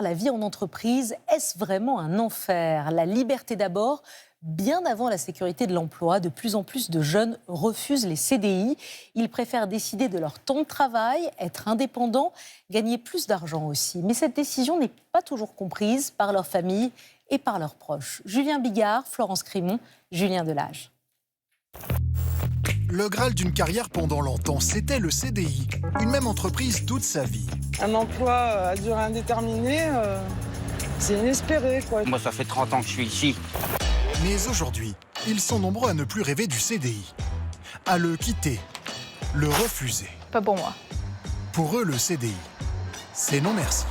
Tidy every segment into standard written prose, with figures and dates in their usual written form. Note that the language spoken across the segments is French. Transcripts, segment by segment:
La vie en entreprise, est-ce vraiment un enfer? La liberté d'abord, bien avant la sécurité de l'emploi, de plus en plus de jeunes refusent les CDI. Ils préfèrent décider de leur temps de travail, être indépendants, gagner plus d'argent aussi. Mais cette décision n'est pas toujours comprise par leur famille et par leurs proches. Julien Bigard, Florence Crimon, Julien Delage. Le Graal d'une carrière pendant longtemps, c'était le CDI. Une même entreprise toute sa vie. Un emploi à durée indéterminée, c'est inespéré, quoi. Moi, ça fait 30 ans que je suis ici. Mais aujourd'hui, ils sont nombreux à ne plus rêver du CDI. À le quitter, le refuser. Pas pour moi. Pour eux, le CDI, c'est non merci.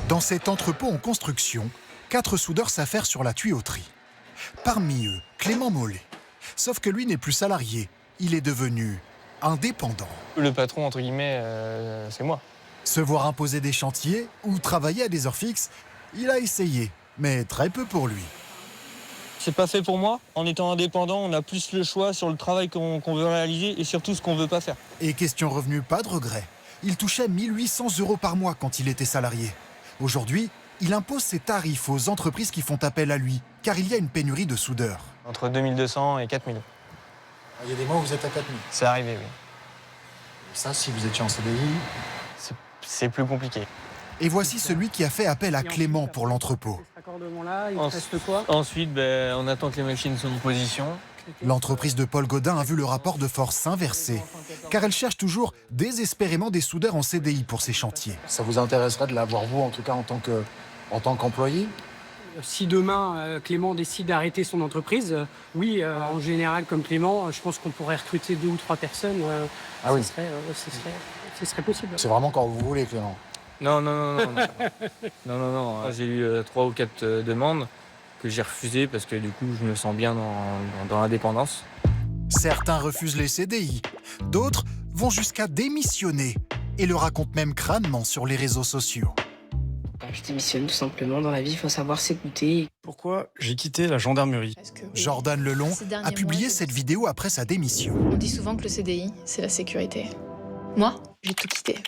Dans cet entrepôt en construction, 4 soudeurs s'affairent sur la tuyauterie. Parmi eux, Clément Mollet. Sauf que lui n'est plus salarié, il est devenu indépendant. Le patron, entre guillemets, c'est moi. Se voir imposer des chantiers ou travailler à des heures fixes, il a essayé, mais très peu pour lui. C'est pas fait pour moi. En étant indépendant, on a plus le choix sur le travail qu'on veut réaliser et surtout ce qu'on veut pas faire. Et question revenu, pas de regret. Il touchait 1 800 € par mois quand il était salarié. Aujourd'hui, il impose ses tarifs aux entreprises qui font appel à lui, car il y a une pénurie de soudeurs. Entre 2200 et 4000. Il y a des mois où vous êtes à 4000. C'est arrivé, oui. Ça, si vous étiez en CDI... C'est plus compliqué. Et voici celui qui a fait appel à Clément pour l'entrepôt. Ensuite, on attend que les machines soient en position. L'entreprise de Paul Godin a vu le rapport de force s'inverser, car elle cherche toujours désespérément des soudeurs en CDI pour ses chantiers. Ça vous intéresserait de l'avoir, vous, en tout cas, en tant qu'employé? Si demain, Clément décide d'arrêter son entreprise, oui, en général, comme Clément, je pense qu'on pourrait recruter 2 ou 3 personnes. Ah oui. Ce serait possible. C'est vraiment quand vous voulez, Clément. Non. Non. J'ai eu 3 ou 4 demandes que j'ai refusées parce que du coup, je me sens bien dans l'indépendance. Certains refusent les CDI, d'autres vont jusqu'à démissionner et le racontent même crânement sur les réseaux sociaux. Je démissionne tout simplement. Dans la vie, il faut savoir s'écouter. Pourquoi j'ai quitté la gendarmerie? Jordan Lelon a publié cette vidéo après sa démission. On dit souvent que le CDI, c'est la sécurité. Moi, j'ai tout quitté.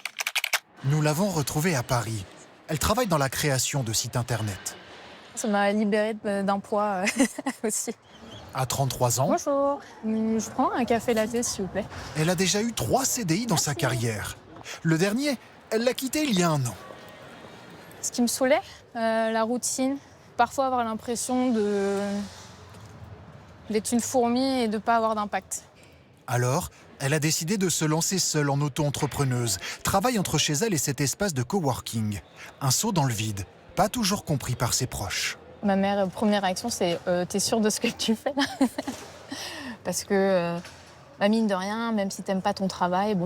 Nous l'avons retrouvée à Paris. Elle travaille dans la création de sites internet. Ça m'a libérée d'un poids aussi. À 33 ans, Bonjour. Je prends un café latte, s'il vous plaît. elle a déjà eu 3 CDI dans sa carrière. Le dernier, elle l'a quitté il y a 1 an. Ce qui me saoulait, la routine. Parfois avoir l'impression d'être une fourmi et de ne pas avoir d'impact. Alors, elle a décidé de se lancer seule en auto-entrepreneuse. Travaille entre chez elle et cet espace de coworking. Un saut dans le vide, pas toujours compris par ses proches. Ma mère, première réaction, c'est t'es sûre de ce que tu fais là? Parce que, mine de rien, même si t'aimes pas ton travail,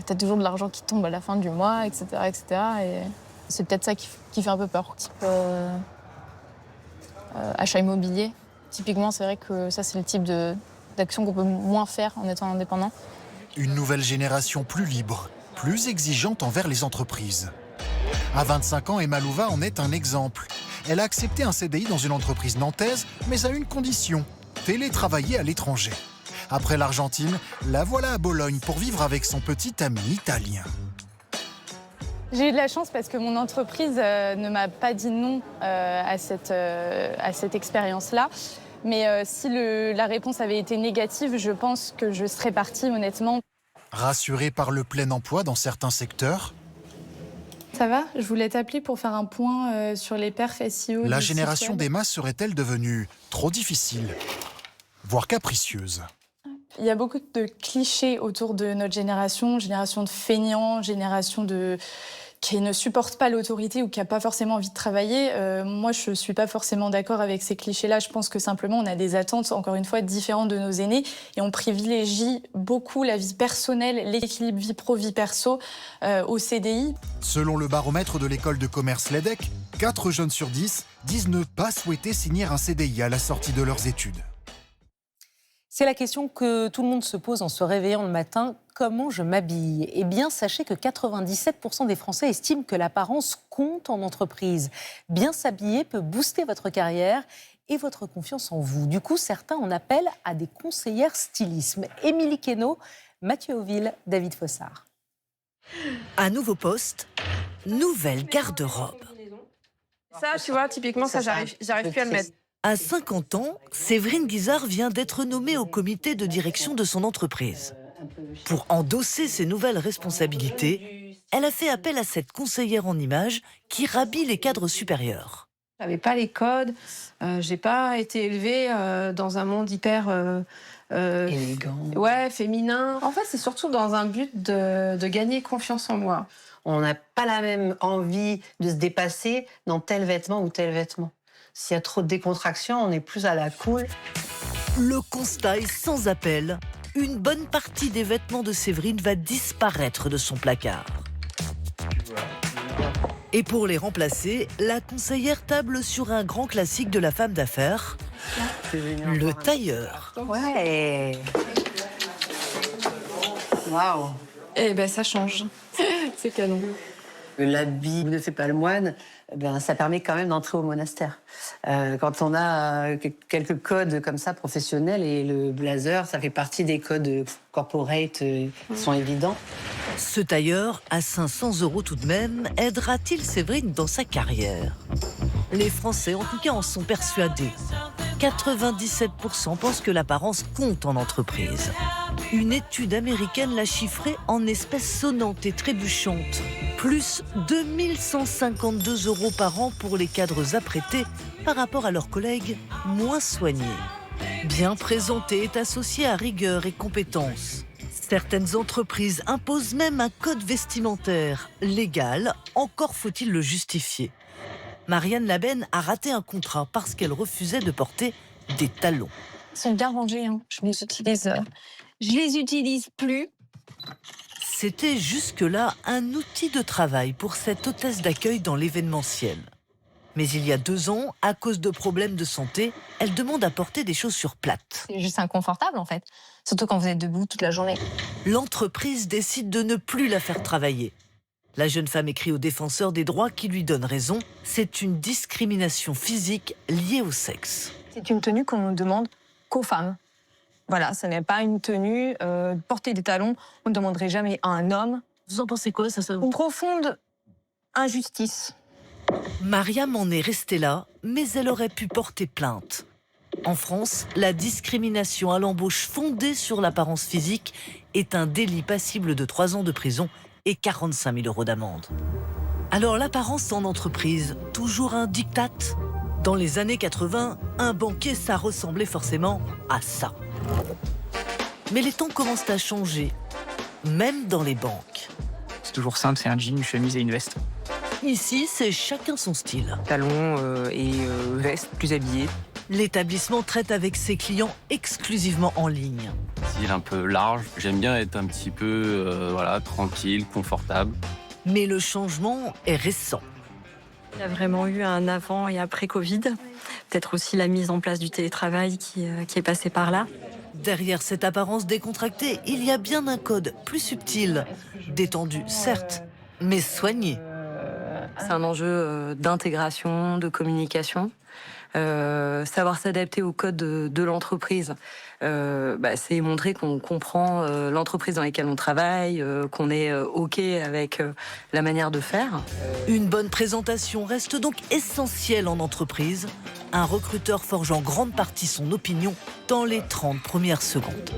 t'as toujours de l'argent qui tombe à la fin du mois, etc. Et c'est peut-être ça qui fait un peu peur. Type achat immobilier. Typiquement, c'est vrai que ça, c'est le type d'action qu'on peut moins faire en étant indépendant. Une nouvelle génération plus libre, plus exigeante envers les entreprises. À 25 ans, Emma Louva en est un exemple. Elle a accepté un CDI dans une entreprise nantaise, mais à une condition, télétravailler à l'étranger. Après l'Argentine, la voilà à Bologne pour vivre avec son petit ami italien. J'ai eu de la chance parce que mon entreprise ne m'a pas dit non à cette expérience-là. Mais si la réponse avait été négative, je pense que je serais partie, honnêtement. Rassurée par le plein emploi dans certains secteurs, ça va? Je voulais t'appeler pour faire un point sur les perfs SEO. la génération d'Emma serait-elle devenue trop difficile, voire capricieuse? Il y a beaucoup de clichés autour de notre génération de feignants, qui ne supportent pas l'autorité ou qui n'a pas forcément envie de travailler. Moi, je ne suis pas forcément d'accord avec ces clichés-là. Je pense que simplement, on a des attentes, encore une fois, différentes de nos aînés et on privilégie beaucoup la vie personnelle, l'équilibre vie pro-vie perso au CDI. Selon le baromètre de l'école de commerce l'EDEC, 4 jeunes sur 10 disent ne pas souhaiter signer un CDI à la sortie de leurs études. C'est la question que tout le monde se pose en se réveillant le matin. Comment je m'habille? Eh bien, sachez que 97% des Français estiment que l'apparence compte en entreprise. Bien s'habiller peut booster votre carrière et votre confiance en vous. Du coup, certains en appellent à des conseillères stylisme. Émilie Queneau, Mathieu Auville, David Fossard. Un nouveau poste, nouvelle garde-robe. Ça, tu vois, typiquement, ça, j'arrive plus à le mettre. À 50 ans, Séverine Guizard vient d'être nommée au comité de direction de son entreprise. Pour endosser ses nouvelles responsabilités, elle a fait appel à cette conseillère en images qui rhabille les cadres supérieurs. J'avais pas les codes, j'ai pas été élevée dans un monde hyper élégant. Ouais, féminin. En fait, c'est surtout dans un but de gagner confiance en moi. On n'a pas la même envie de se dépasser dans tel vêtement ou tel vêtement. S'il y a trop de décontraction, on est plus à la cool. Le constat est sans appel. Une bonne partie des vêtements de Séverine va disparaître de son placard. Et pour les remplacer, la conseillère table sur un grand classique de la femme d'affaires, le tailleur. Ouais. Waouh. Eh ben ça change. C'est canon. L'habit ne fait pas le moine, ça permet quand même d'entrer au monastère. Quand on a quelques codes comme ça professionnels, et le blazer, ça fait partie des codes corporate qui sont évidents. Ce tailleur, à 500 € tout de même, aidera-t-il Séverine dans sa carrière? Les Français, en tout cas, en sont persuadés. 97% pensent que l'apparence compte en entreprise. Une étude américaine l'a chiffré en espèces sonnantes et trébuchantes. Plus 2152 € par an pour les cadres apprêtés par rapport à leurs collègues moins soignés. Bien présenté est associé à rigueur et compétence. Certaines entreprises imposent même un code vestimentaire légal, encore faut-il le justifier. Marianne Labenne a raté un contrat parce qu'elle refusait de porter des talons. Ils sont bien rangés, hein. Je les utilise plus. C'était jusque-là un outil de travail pour cette hôtesse d'accueil dans l'événementiel. Mais il y a 2 ans, à cause de problèmes de santé, elle demande à porter des chaussures plates. C'est juste inconfortable, en fait. Surtout quand vous êtes debout toute la journée. L'entreprise décide de ne plus la faire travailler. La jeune femme écrit au défenseur des droits qui lui donne raison. C'est une discrimination physique liée au sexe. C'est une tenue qu'on ne demande qu'aux femmes. Voilà, ce n'est pas une tenue. Porter des talons, on ne demanderait jamais à un homme. Vous en pensez quoi, ça? Une profonde injustice. Mariam en est restée là, mais elle aurait pu porter plainte. En France, la discrimination à l'embauche fondée sur l'apparence physique est un délit passible de 3 ans de prison et 45 000 € d'amende. Alors l'apparence en entreprise, toujours un diktat? Dans les années 80, un banquier, ça ressemblait forcément à ça. Mais les temps commencent à changer, même dans les banques. C'est toujours simple, c'est un jean, une chemise et une veste. Ici, c'est chacun son style. Talons et veste, plus habillé. L'établissement traite avec ses clients exclusivement en ligne. Style un peu large. J'aime bien être un petit peu tranquille, confortable. Mais le changement est récent. Il y a vraiment eu un avant et après Covid. Peut-être aussi la mise en place du télétravail qui est passée par là. Derrière cette apparence décontractée, il y a bien un code plus subtil. Détendu, certes, mais soigné. C'est un enjeu d'intégration, de communication. Savoir s'adapter au code de l'entreprise, c'est montrer qu'on comprend l'entreprise dans laquelle on travaille, qu'on est OK avec la manière de faire. Une bonne présentation reste donc essentielle en entreprise. Un recruteur forge en grande partie son opinion dans les 30 premières secondes.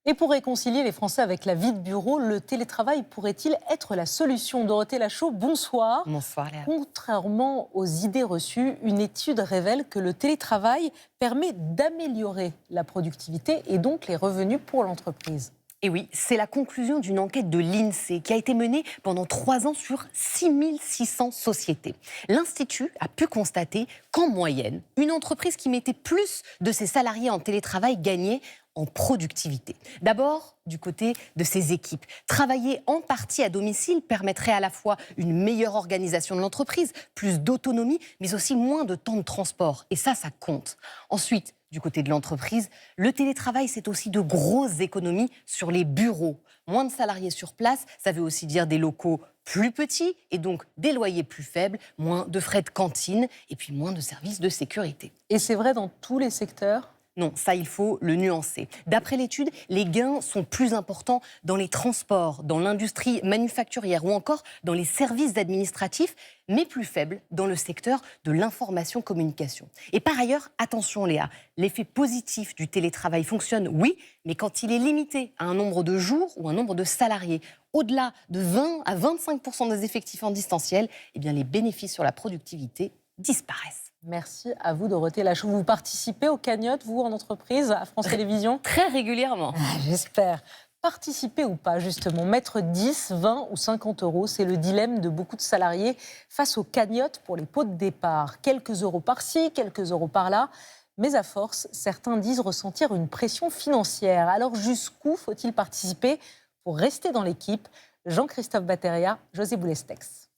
Et pour réconcilier les Français avec la vie de bureau, le télétravail pourrait-il être la solution? Dorothée Lachaud, bonsoir. Bonsoir, Léa. Contrairement aux idées reçues, une étude révèle que le télétravail permet d'améliorer la productivité et donc les revenus pour l'entreprise. Et oui, c'est la conclusion d'une enquête de l'INSEE qui a été menée pendant 3 ans sur 6600 sociétés. L'Institut a pu constater qu'en moyenne, une entreprise qui mettait plus de ses salariés en télétravail gagnait en productivité. D'abord, du côté de ses équipes. Travailler en partie à domicile permettrait à la fois une meilleure organisation de l'entreprise, plus d'autonomie, mais aussi moins de temps de transport. Et ça compte. Ensuite, du côté de l'entreprise, le télétravail, c'est aussi de grosses économies sur les bureaux. Moins de salariés sur place, ça veut aussi dire des locaux plus petits et donc des loyers plus faibles, moins de frais de cantine et puis moins de services de sécurité. Et c'est vrai dans tous les secteurs ? Non, ça, il faut le nuancer. D'après l'étude, les gains sont plus importants dans les transports, dans l'industrie manufacturière ou encore dans les services administratifs, mais plus faibles dans le secteur de l'information-communication. Et par ailleurs, attention Léa, l'effet positif du télétravail fonctionne, oui, mais quand il est limité à un nombre de jours ou un nombre de salariés. Au-delà de 20 à 25% des effectifs en distanciel, eh bien, les bénéfices sur la productivité disparaissent. Merci à vous, Dorothée Lachaud. Vous participez aux cagnottes, vous, en entreprise, à France Télévisions? Très régulièrement. J'espère. Participer ou pas, justement, mettre 10, 20 ou 50 euros, c'est le dilemme de beaucoup de salariés face aux cagnottes pour les pots de départ. Quelques euros par-ci, quelques euros par-là. Mais à force, certains disent ressentir une pression financière. Alors jusqu'où faut-il participer pour rester dans l'équipe? Jean-Christophe Batteria, José Boulestex.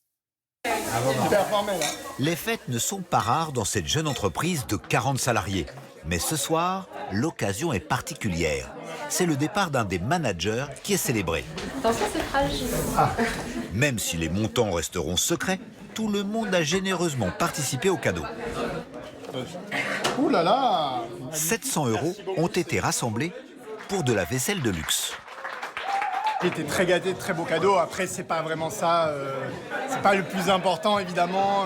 Les fêtes ne sont pas rares dans cette jeune entreprise de 40 salariés. Mais ce soir, l'occasion est particulière. C'est le départ d'un des managers qui est célébré. Attention, c'est fragile. Même si les montants resteront secrets, tout le monde a généreusement participé au cadeau. Ouh là là 700 euros ont été rassemblés pour de la vaisselle de luxe. J'étais très gâté, très beau cadeau. Après, c'est pas vraiment ça. C'est pas le plus important, évidemment.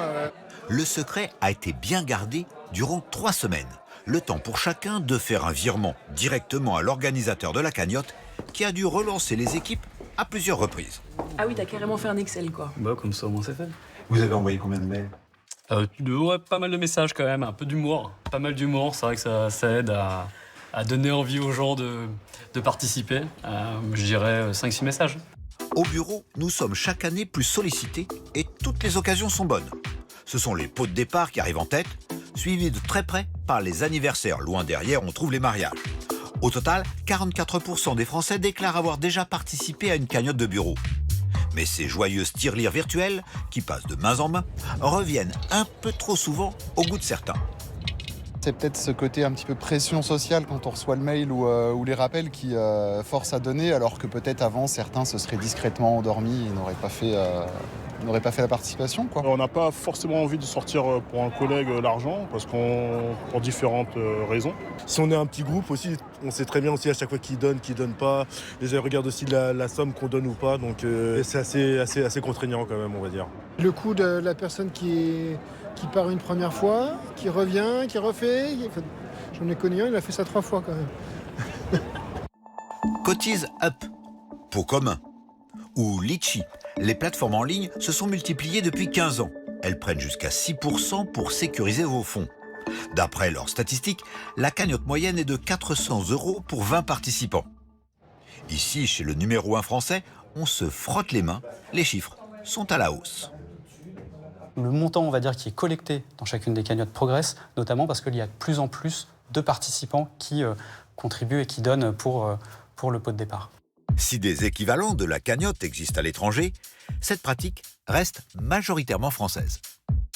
Le secret a été bien gardé durant 3 semaines. Le temps pour chacun de faire un virement directement à l'organisateur de la cagnotte qui a dû relancer les équipes à plusieurs reprises. Ah oui, t'as carrément fait un Excel, quoi. Bah, comme ça, au moins, c'est fait. Vous avez envoyé combien de mails? Ouais, pas mal de messages quand même, un peu d'humour. Pas mal d'humour, c'est vrai que ça aide à donner envie aux gens de participer. Je dirais 5-6 messages. Au bureau, nous sommes chaque année plus sollicités et toutes les occasions sont bonnes. Ce sont les pots de départ qui arrivent en tête, suivis de très près par les anniversaires. Loin derrière, on trouve les mariages. Au total, 44% des Français déclarent avoir déjà participé à une cagnotte de bureau. Mais ces joyeuses tirelires virtuelles, qui passent de main en main, reviennent un peu trop souvent au goût de certains. C'est peut-être ce côté un petit peu pression sociale quand on reçoit le mail ou les rappels qui force à donner, alors que peut-être avant, certains se seraient discrètement endormis et n'auraient pas fait la participation, quoi. On n'a pas forcément envie de sortir pour un collègue l'argent, pour différentes raisons. Si on est un petit groupe aussi, on sait très bien aussi à chaque fois qui donne pas. Les gens regardent aussi la somme qu'on donne ou pas, donc c'est assez contraignant quand même, on va dire. Le coût de la personne qui part une première fois, qui revient, qui refait. J'en ai connu un, il a fait ça 3 fois quand même. Cotise Up, Pot commun, ou Litchi. Les plateformes en ligne se sont multipliées depuis 15 ans. Elles prennent jusqu'à 6% pour sécuriser vos fonds. D'après leurs statistiques, la cagnotte moyenne est de 400 € pour 20 participants. Ici, chez le numéro 1 français, on se frotte les mains. Les chiffres sont à la hausse. Le montant, on va dire, qui est collecté dans chacune des cagnottes progresse, notamment parce qu'il y a de plus en plus de participants qui contribuent et qui donnent pour le pot de départ. Si des équivalents de la cagnotte existent à l'étranger, cette pratique reste majoritairement française.